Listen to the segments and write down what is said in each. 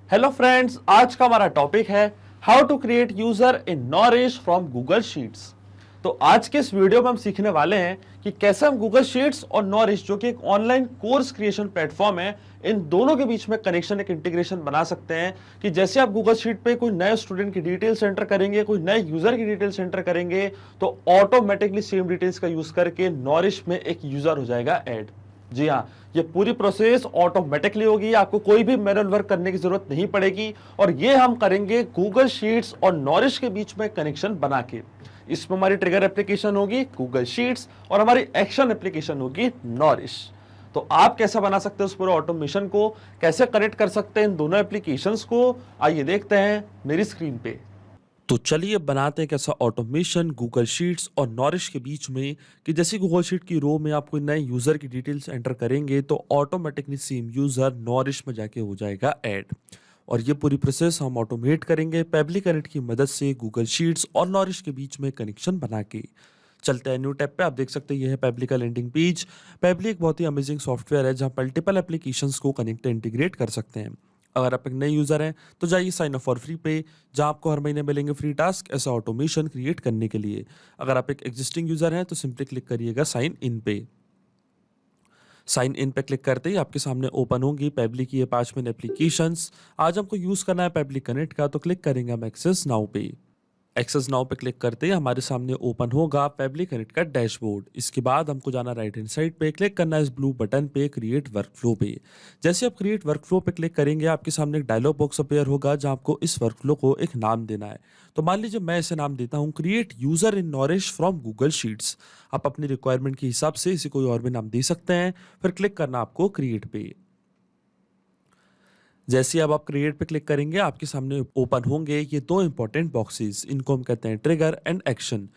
Hello friends, आज का हमारा टॉपिक है how to create user in nourish from Google Sheets. तो आज के इस वीडियो में हम सीखने वाले हैं कि कैसे हम गूगल शीट्स और नॉरिश, जो कि एक ऑनलाइन कोर्स क्रिएशन प्लेटफॉर्म है, इन दोनों के बीच में कनेक्शन, एक इंटीग्रेशन बना सकते हैं। कि जैसे आप गूगल शीट पे कोई नए स्टूडेंट की डिटेल्स एंटर करेंगे, कोई नए यूजर की डिटेल्स एंटर करेंगे, तो ऑटोमेटिकली सेम डिटेल्स का यूज करके नॉरिश में एक यूजर हो जाएगा ऐड। जी हाँ, ये पूरी प्रोसेस ऑटोमेटिकली होगी, आपको कोई भी मैनुअल वर्क करने की जरूरत नहीं पड़ेगी। और ये हम करेंगे गूगल शीट्स और नॉरिश के बीच में कनेक्शन बना के। इसमें हमारी ट्रिगर एप्लीकेशन होगी गूगल शीट्स और हमारी एक्शन एप्लीकेशन होगी नॉरिश। तो आप कैसे बना सकते हैं उस पूरे ऑटोमेशन को, कैसे कनेक्ट कर सकते हैं इन दोनों एप्लीकेशंस को, आइए देखते हैं मेरी स्क्रीन पे। तो चलिए बनाते हैं एक ऐसा ऑटोमेशन गूगल शीट्स और नॉरिश के बीच में कि जैसे गूगल शीट की रो में आप कोई नए यूजर की डिटेल्स एंटर करेंगे तो ऑटोमेटिकली सेम यूजर नॉरिश में जाके हो जाएगा ऐड। और ये पूरी प्रोसेस हम ऑटोमेट करेंगे पेबली कनेक्ट की मदद से गूगल शीट्स और नॉरिश के बीच में कनेक्शन बना के। चलते हैं न्यू टैब पे। आप देख सकते हैं ये है पेबली का लैंडिंग पेज। पेबली एक बहुत ही अमेजिंग सॉफ्टवेयर है जहाँ मल्टीपल एप्लीकेशंस को कनेक्ट इंटीग्रेट कर सकते हैं। अगर आप एक नए यूजर हैं तो जाइए साइन अप फॉर फ्री पे, जहां आपको हर महीने मिलेंगे फ्री टास्क ऐसा ऑटोमेशन क्रिएट करने के लिए। अगर आप एक एग्जिस्टिंग यूजर हैं तो सिंपली क्लिक करिएगा साइन इन पे। साइन इन पे क्लिक करते ही आपके सामने ओपन होंगी पेबली की ये 5 मेन एप्लीकेशंस। आज हमको यूज करना है पेबली कनेक्ट का, तो क्लिक करेंगे हम एक्सेस नाउ पे। एक्सेस नाउ पे क्लिक करते ही हमारे सामने ओपन होगा पेबली कनेक्ट का डैशबोर्ड। इसके बाद हमको जाना राइट हैंड साइड पे, क्लिक करना है इस ब्लू बटन पे क्रिएट वर्कफ्लो पे। जैसे आप क्रिएट वर्कफ्लो पे क्लिक करेंगे आपके सामने एक डायलॉग बॉक्स अपीयर होगा जहां आपको इस वर्कफ्लो को एक नाम देना है। तो मान लीजिए मैं इसे नाम देता हूं create user in nourish from Google sheets. आप अपनी रिक्वायरमेंट के हिसाब से इसे कोई और भी नाम दे सकते हैं। फिर क्लिक करना आपको क्रिएट पे। जैसे ही अब आप क्रिएट पे क्लिक करेंगे आपके सामने ओपन होंगे ये दो इंपॉर्टेंट बॉक्सेस। इनको हम कहते हैं ट्रिगर एंड एक्शन।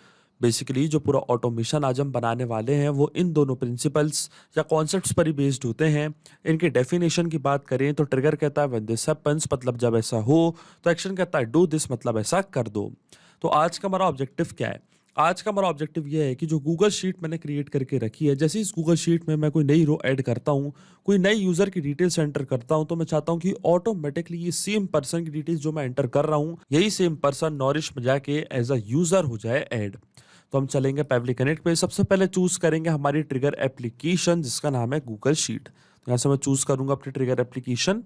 बेसिकली जो पूरा ऑटोमेशन आज हम बनाने वाले हैं वो इन दोनों प्रिंसिपल्स या कॉन्सेप्ट्स पर ही बेस्ड होते हैं। इनके डेफिनेशन की बात करें तो ट्रिगर कहता है व्हेन दिस हैपेंस, मतलब जब ऐसा हो। तो एक्शन कहता है डू दिस, मतलब ऐसा कर दो। तो आज का हमारा ऑब्जेक्टिव क्या है? आज का हमारा ऑब्जेक्टिव ये है कि जो गूगल शीट मैंने क्रिएट करके रखी है, जैसे इस गूगल शीट में मैं कोई नई रो ऐड करता हूँ, कोई नई यूजर की डिटेल्स एंटर करता हूँ, तो मैं चाहता हूँ कि ऑटोमेटिकली ये सेम पर्सन की डिटेल्स जो मैं एंटर कर रहा हूँ यही सेम पर्सन नॉरिश में जाके एज अ यूजर हो जाए ऐड। तो हम चलेंगे पेबली कनेक्ट पे। सबसे पहले चूज करेंगे हमारी ट्रिगर एप्लीकेशन जिसका नाम है गूगल शीट। यहाँ से मैं चूज करूंगा अपनी ट्रिगर एप्लीकेशन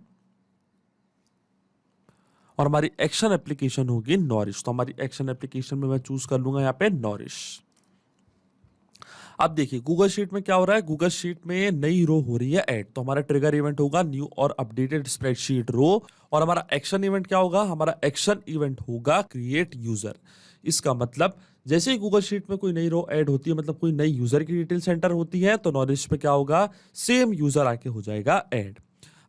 और हमारी एक्शन एप्लीकेशन होगी नॉरिश। तो हमारी एक्शन एप्लीकेशन में मैं चूज कर लूंगा यहाँ पे नॉरिश। अब देखिए गूगल शीट में क्या हो रहा है, गूगल शीट में नई रो हो रही है ऐड। तो हमारा ट्रिगर इवेंट होगा न्यू और अपडेटेड स्प्रेडशीट रो। और हमारा एक्शन इवेंट क्या होगा, हमारा एक्शन इवेंट होगा क्रिएट यूजर। इसका मतलब जैसे ही गूगल शीट में कोई नई रो ऐड होती है, मतलब कोई नई यूजर की डिटेल्स एंटर होती है, तो नॉरिश पे क्या होगा, सेम यूजर आके हो जाएगा ऐड।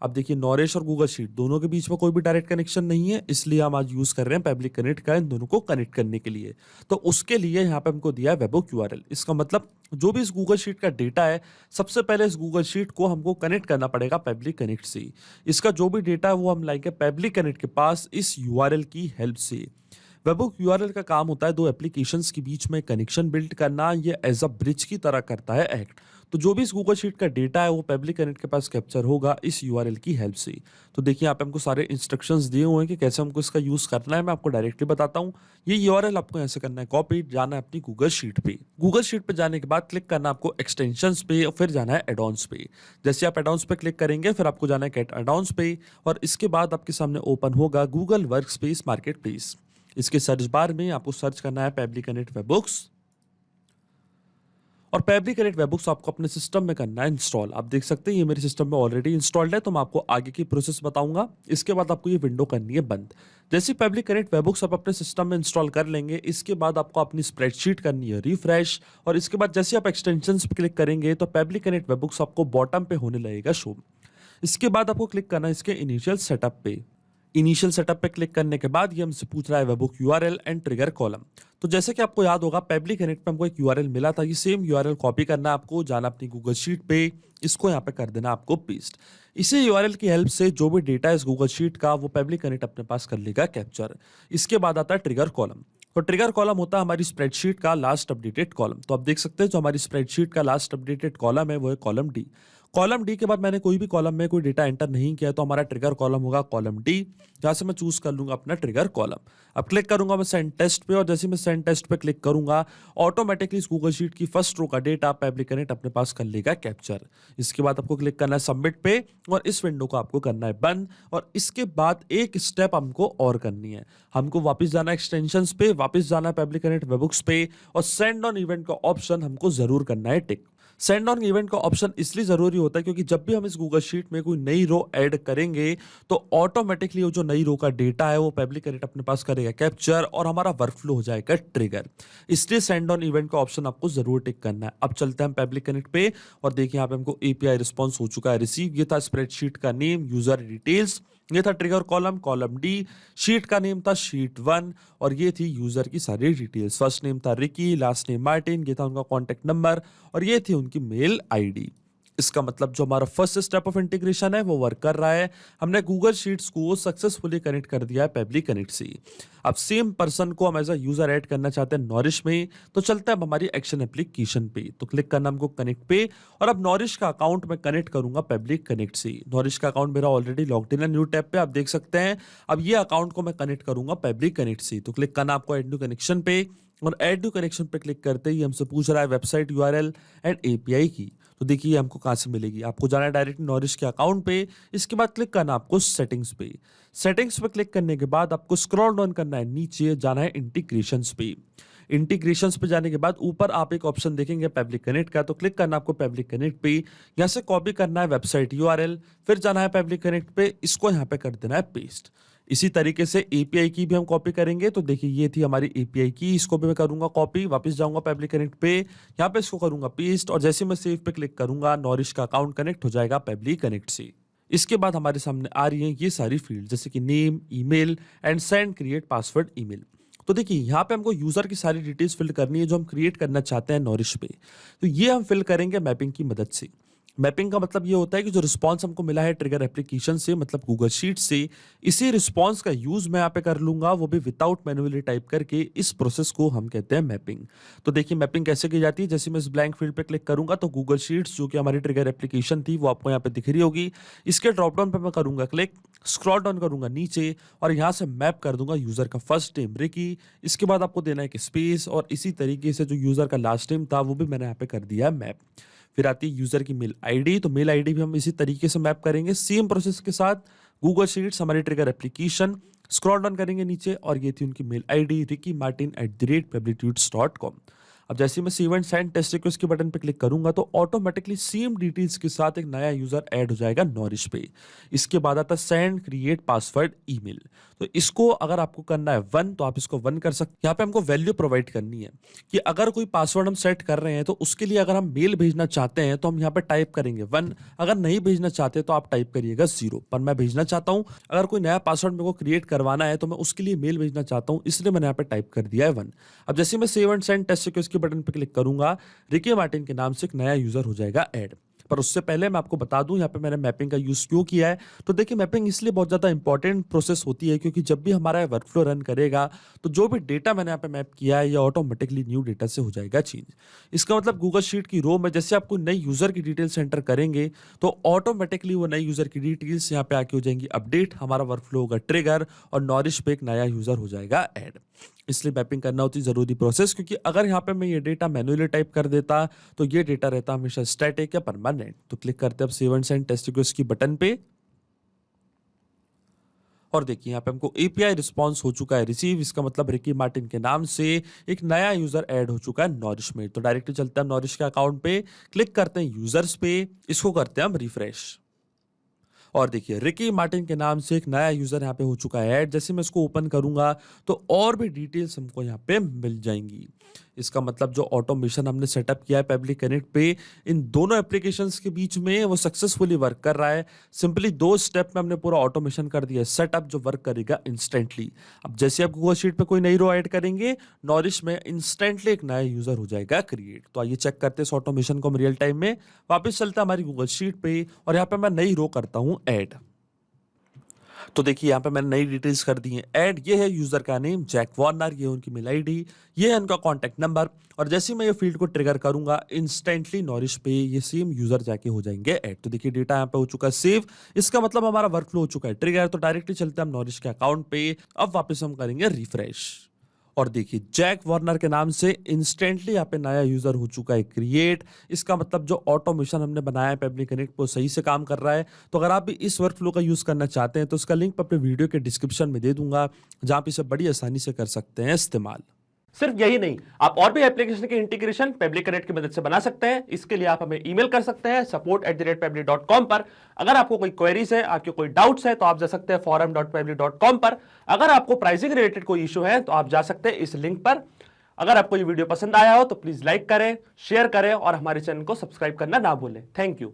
अब देखिए नॉरिश और गूगल शीट दोनों के बीच में कोई भी डायरेक्ट कनेक्शन नहीं है, इसलिए हम आज यूज कर रहे हैं पेबली कनेक्ट का इन दोनों को कनेक्ट करने के लिए। तो उसके लिए यहाँ पे हमको दिया है वेबहोक यूआरएल। इसका मतलब जो भी इस गूगल शीट का डेटा है, सबसे पहले इस गूगल शीट को हमको कनेक्ट करना पड़ेगा पेबली कनेक्ट से। इसका जो भी डेटा है वो हम लाएंगे पेबली कनेक्ट के पास इस यूआरएल की हेल्प से। वेबहोक यूआरएल का काम होता है दो एप्लीकेशंस के बीच में कनेक्शन बिल्ड करना। ये एज अ ब्रिज की तरह करता है एक्ट। तो जो भी इस गूगल शीट का डेटा है वो पेबली कनेक्ट के पास कैप्चर होगा इस यूआरएल की हेल्प से। तो देखिए यहाँ पे हमको सारे इंस्ट्रक्शंस दिए हुए हैं कि कैसे हमको इसका यूज करना है। मैं आपको डायरेक्टली बताता हूँ। ये यूआरएल आपको ऐसे करना है कॉपी, जाना है अपनी गूगल शीट पे। गूगल शीट पे जाने के बाद क्लिक करना आपको एक्सटेंशंस पे और फिर जाना है एडॉन्स पे। जैसे आप एडॉन्स पे क्लिक करेंगे फिर आपको जाना है गेट एडॉन्स पे और इसके बाद आपके सामने ओपन होगा गूगल वर्कस्पेस मार्केटप्लेस। इसके सर्च बार में आपको सर्च करना है पेबली कनेक्ट वेबबुक्स और पेबली कनेक्ट वेबबुक्स आपको अपने सिस्टम में करना है इंस्टॉल। आप देख सकते हैं ये मेरे सिस्टम में ऑलरेडी इंस्टॉल्ड है, तो मैं आपको आगे की प्रोसेस बताऊंगा। इसके बाद आपको ये विंडो करनी है बंद। जैसे पेबली कनेक्ट वेबबुक्स आप अपने सिस्टम में इंस्टॉल कर लेंगे, इसके बाद आपको अपनी स्प्रेडशीट करनी है रिफ्रेश। और इसके बाद जैसे आप एक्सटेंशंस पे क्लिक करेंगे तो पेबली कनेक्ट वेबबुक्स आपको बॉटम पे होने लगेगा शो। इसके बाद आपको क्लिक करना है इसके इनिशियल सेटअप पे। इनिशियल सेटअप पे क्लिक करने के बाद ये हमसे पूछ रहा है webhook URL and trigger column. तो जैसे कि आपको याद होगा पेबली कनेक्ट पे हमको एक यूआरएल मिला था, ये सेम यूआरएल कॉपी करना है आपको, जाना अपनी गूगल शीट पे, इसको यहाँ पे कर देना आपको पेस्ट। इसी यूआरएल की हेल्प से जो भी डेटा है इस गूगल शीट का वो पेबली कनेक्ट अपने पास कर लेगा कैप्चर। इसके बाद आता है ट्रिगर कॉलम। तो ट्रिगर कॉलम होता है हमारी स्प्रेडशीट का लास्ट अपडेटेड कॉलम। तो आप देख सकते हैं जो हमारी स्प्रेडशीट का लास्ट अपडेटेड कॉलम है वो है कॉलम डी। कॉलम डी के बाद मैंने कोई भी कॉलम में कोई डेटा एंटर नहीं किया तो हमारा ट्रिगर कॉलम होगा कॉलम डी। जहां से मैं चूज कर लूंगा अपना ट्रिगर कॉलम। अब क्लिक करूंगा मैं सेंड टेस्ट पे, और जैसे मैं सेंड टेस्ट पे क्लिक करूंगा ऑटोमेटिकली इस गूगल शीट की फर्स्ट रो का डेटा पब्लिक कनेक्ट अपने पास कर लेगा कैप्चर। इसके बाद आपको क्लिक करना है सबमिट पे, और इस विंडो को आपको करना है बंद। और इसके बाद एक स्टेप हमको और करनी है, हमको वापस जाना है एक्सटेंशंस पे, वापस जाना है पब्लिक कनेक्ट वेबबुक्स पे, और सेंड ऑन इवेंट का ऑप्शन हमको जरूर करना है टिक। सेंड ऑन इवेंट का ऑप्शन इसलिए जरूरी होता है क्योंकि जब भी हम इस गूगल शीट में कोई नई रो ऐड करेंगे तो ऑटोमेटिकली वो जो नई रो का डेटा है वो पब्लिक कनेक्ट अपने पास करेगा कैप्चर, और हमारा वर्कफ्लो हो जाएगा ट्रिगर। इसलिए सेंड ऑन इवेंट का ऑप्शन आपको जरूर टिक करना है। अब चलते हैं हम पब्लिक कनेक्ट पे, और देखिए यहाँ पे हमको एपीआई रिस्पॉन्स हो चुका है रिसीव। ये था स्प्रेडशीट का नेम, यूजर डिटेल्स, ये था trigger column column D, sheet का नेम था शीट 1, और ये थी यूजर की सारी डिटेल्स। फर्स्ट नेम था रिकी, लास्ट नेम मार्टिन, ये था उनका कॉन्टेक्ट नंबर, और ये थी उनकी मेल आईडी। इसका मतलब जो हमारा फर्स्ट स्टेप ऑफ इंटीग्रेशन है वो वर्क कर रहा है। हमने गूगल शीट्स को सक्सेसफुली कनेक्ट कर दिया है पब्लिक कनेक्ट से। अब सेम पर्सन को हम एज अ यूजर ऐड करना चाहते हैं नॉरिश में, तो चलते हैं अब हमारी एक्शन एप्लीकेशन पे। तो क्लिक करना हमको कनेक्ट पे, और अब नॉरिश का अकाउंट मैं कनेक्ट करूंगा पब्लिक कनेक्ट से। नॉरिश का अकाउंट मेरा ऑलरेडी लॉग्ड इन है न्यू टैब पे, आप देख सकते हैं। अब ये अकाउंट को मैं कनेक्ट करूंगा पब्लिक कनेक्ट से। तो क्लिक करना आपको एड न्यू कनेक्शन पे, और एड न्यू कनेक्शन पे क्लिक करते ही हमसे पूछ रहा है वेबसाइट यूआरएल एंड एपीआई की। तो देखिए हमको कहां से मिलेगी, आपको जाना है डायरेक्ट नॉरिश के अकाउंट पे। इसके बाद क्लिक करना आपको सेटिंग्स पे। सेटिंग्स पे क्लिक करने के बाद आपको स्क्रॉल डाउन करना है, नीचे जाना है इंटीग्रेशंस पे। इंटीग्रेशंस पे जाने के बाद ऊपर आप एक ऑप्शन देखेंगे पब्लिक कनेक्ट का, तो क्लिक करना आपको पब्लिक कनेक्ट पे। यहाँ से कॉपी करना है वेबसाइट यूआरएल, फिर जाना है पब्लिक कनेक्ट पे, इसको यहाँ पे कर देना है पेस्ट। इसी तरीके से एपीआई की भी हम कॉपी करेंगे। तो देखिए ये थी हमारी एपीआई की, इसको भी मैं करूंगा कॉपी, वापस जाऊंगा पब्लिक कनेक्ट पे, यहाँ पे इसको करूंगा पेस्ट, और जैसे मैं सेव पे क्लिक करूंगा नॉरिश का अकाउंट कनेक्ट हो जाएगा पब्लिक कनेक्ट से। इसके बाद हमारे सामने आ रही है ये सारी फील्ड, जैसे कि name, email and send create password email. तो देखिए यहाँ पे हमको यूजर की सारी डिटेल्स फिल करनी है जो हम क्रिएट करना चाहते हैं नॉरिश पे। तो ये हम फिल करेंगे मैपिंग की मदद से। मैपिंग का मतलब ये होता है कि जो रिस्पांस हमको मिला है ट्रिगर एप्लीकेशन से, मतलब गूगल शीट से, इसी रिस्पांस का यूज मैं यहाँ पे कर लूंगा, वो भी विदाउट मैन्युअली टाइप करके। इस प्रोसेस को हम कहते हैं मैपिंग। तो देखिए मैपिंग कैसे की जाती है, जैसे मैं इस ब्लैंक फील्ड पे क्लिक करूंगा तो गूगल शीट्स जो कि हमारी ट्रिगर एप्लीकेशन थी वो आपको यहाँ पे दिख रही होगी। इसके ड्रॉप डाउन पे मैं करूंगा क्लिक, स्क्रॉल डाउन करूंगा नीचे, और यहाँ से मैप कर दूंगा यूजर का फर्स्ट नेम रिकी। इसके बाद आपको देना है कि स्पेस, और इसी तरीके से जो यूजर का लास्ट नेम था वो भी मैंने यहाँ पे कर दिया मैप। फिर आती है यूजर की मेल आईडी, तो मेल आईडी भी हम इसी तरीके से मैप करेंगे सेम प्रोसेस के साथ। गूगल शीट्स हमारी ट्रिगर एप्लीकेशन, स्क्रॉल डाउन करेंगे नीचे, और ये थी उनकी मेल आईडी ricky.martin@publictweets.com। अब जैसे मैं save and send test request के बटन पे क्लिक करूंगा तो ऑटोमेटिकली सेम डिटेल्स के साथ एक नया यूजर ऐड हो जाएगा नॉरिश पे। इसके बाद आता है सेंड क्रिएट पासवर्ड ईमेल। तो इसको अगर आपको करना है 1 तो आप इसको 1 कर सकते हैं। यहाँ पे हमको वैल्यू प्रोवाइड करनी है कि अगर कोई पासवर्ड हम सेट कर रहे हैं तो उसके लिए अगर हम मेल भेजना चाहते हैं तो हम यहाँ पे टाइप करेंगे 1, अगर नहीं भेजना चाहते तो आप टाइप करिएगा 0। पर मैं भेजना चाहता हूँ, अगर कोई नया पासवर्ड मेरे को क्रिएट करवाना है तो मैं उसके लिए मेल भेजना चाहता हूँ, इसलिए मैंने यहाँ पे टाइप कर दिया है 1। अब जैसे मैं save and send test request के बटन पे क्लिक करूंगा, रिकी मार्टिन के नाम से एक नया यूजर हो जाएगा ऐड। पर उससे पहले मैं आपको बता दूं यहाँ पे मैंने मैपिंग का यूज क्यों किया है। तो देखिए मैपिंग इसलिए बहुत ज्यादा इंपॉर्टेंट प्रोसेस होती है क्योंकि जब भी हमारा वर्कफ्लो रन करेगा तो जो भी डेटा मैंने यहाँ पे मैप किया है ये ऑटोमेटिकली न्यू डेटा से हो जाएगा चेंज। इसका मतलब गूगल शीट की रो में जैसे आप कोई नई यूजर की डिटेल्स एंटर करेंगे तो ऑटोमेटिकली वो नई यूजर की डिटेल्स यहाँ पे आके हो जाएंगी अपडेट, हमारा वर्कफ्लो होगा ट्रिगर और नॉरिश पे एक नया यूजर हो जाएगा ऐड। इसलिए मैपिंग करना होती है जरूरी प्रोसेस, क्योंकि अगर यहाँ पे मैं ये डेटा मैन्युअली टाइप कर देता तो ये डेटा रहता हमेशा स्टैटिक या परमानेंट। तो क्लिक करते हैं अब save and send test request की बटन पे, और देखिए यहाँ पे हमको एपीआई रिस्पांस हो चुका है रिसीव। इसका मतलब रिकी मार्टिन के नाम से एक नया यूजर ऐड हो चुका है नॉरिश में। तो डायरेक्टली चलते हैं नॉरिश के अकाउंट पे, क्लिक करते हैं यूजर्स पे, इसको करते हैं हम रिफ्रेश, और देखिए रिकी मार्टिन के नाम से एक नया यूजर यहाँ पे हो चुका है ऐड। जैसे मैं इसको ओपन करूंगा तो और भी डिटेल्स हमको यहाँ पे मिल जाएंगी। इसका मतलब जो ऑटोमेशन हमने सेटअप किया है पब्लिक कनेक्ट पे इन दोनों एप्लीकेशंस के बीच में वो सक्सेसफुली वर्क कर रहा है। सिंपली 2 स्टेप में हमने पूरा ऑटोमेशन कर दिया है सेटअप, जो वर्क करेगा इंस्टेंटली। अब जैसे आप गूगल शीट पे कोई नई रो ऐड करेंगे, नॉरिश में इंस्टेंटली एक नया यूजर हो जाएगा क्रिएट। तो आइए चेक करते हैं इस ऑटोमेशन को हम रियल टाइम में। वापस चलता है हमारी गूगल शीट पे और यहाँ पे मैं नई रो करता हूँ ऐड। तो देखिए यहाँ पे मैंने नई डिटेल्स कर दी हैं ऐड। ये है यूजर का नेम जैक वार्नर, ये उनकी मेल आईडी, ये है उनका कॉन्टैक्ट नंबर। और जैसे ही मैं ये फील्ड को ट्रिगर करूंगा इंस्टेंटली नॉरिश पे ये सेम यूजर जाके हो जाएंगे ऐड। तो देखिए डेटा यहाँ पे हो चुका है सेव। इसका मतलब हमारा वर्कफ्लो हो चुका है ट्रिगर। तो डायरेक्टली चलते हैं हम नॉरिश के अकाउंट पे। अब वापस हम करेंगे रिफ्रेश और देखिए जैक वार्नर के नाम से इंस्टेंटली यहाँ पे नया यूजर हो चुका है क्रिएट। इसका मतलब जो ऑटोमेशन हमने बनाया है पेबली कनेक्ट वो सही से काम कर रहा है। तो अगर आप भी इस वर्कफ्लो का यूज करना चाहते हैं तो उसका लिंक अपने वीडियो के डिस्क्रिप्शन में दे दूंगा, जहां पे इसे बड़ी आसानी से कर सकते हैं इस्तेमाल। सिर्फ यही नहीं, आप और भी एप्लीकेशन के इंटीग्रेशन पेबली कनेक्ट की मदद से बना सकते हैं। इसके लिए आप हमें ईमेल कर सकते हैं support@pebly.com पर। अगर आपको कोई क्वेरीज है, आपके कोई डाउट्स है तो आप जा सकते हैं forum.pebly.com पर। अगर आपको प्राइसिंग रिलेटेड कोई इशू है तो आप जा सकते हैं इस लिंक पर। अगर आपको ये वीडियो पसंद आया हो तो प्लीज लाइक करें, शेयर करें और हमारे चैनल को सब्सक्राइब करना ना भूलें। Thank you.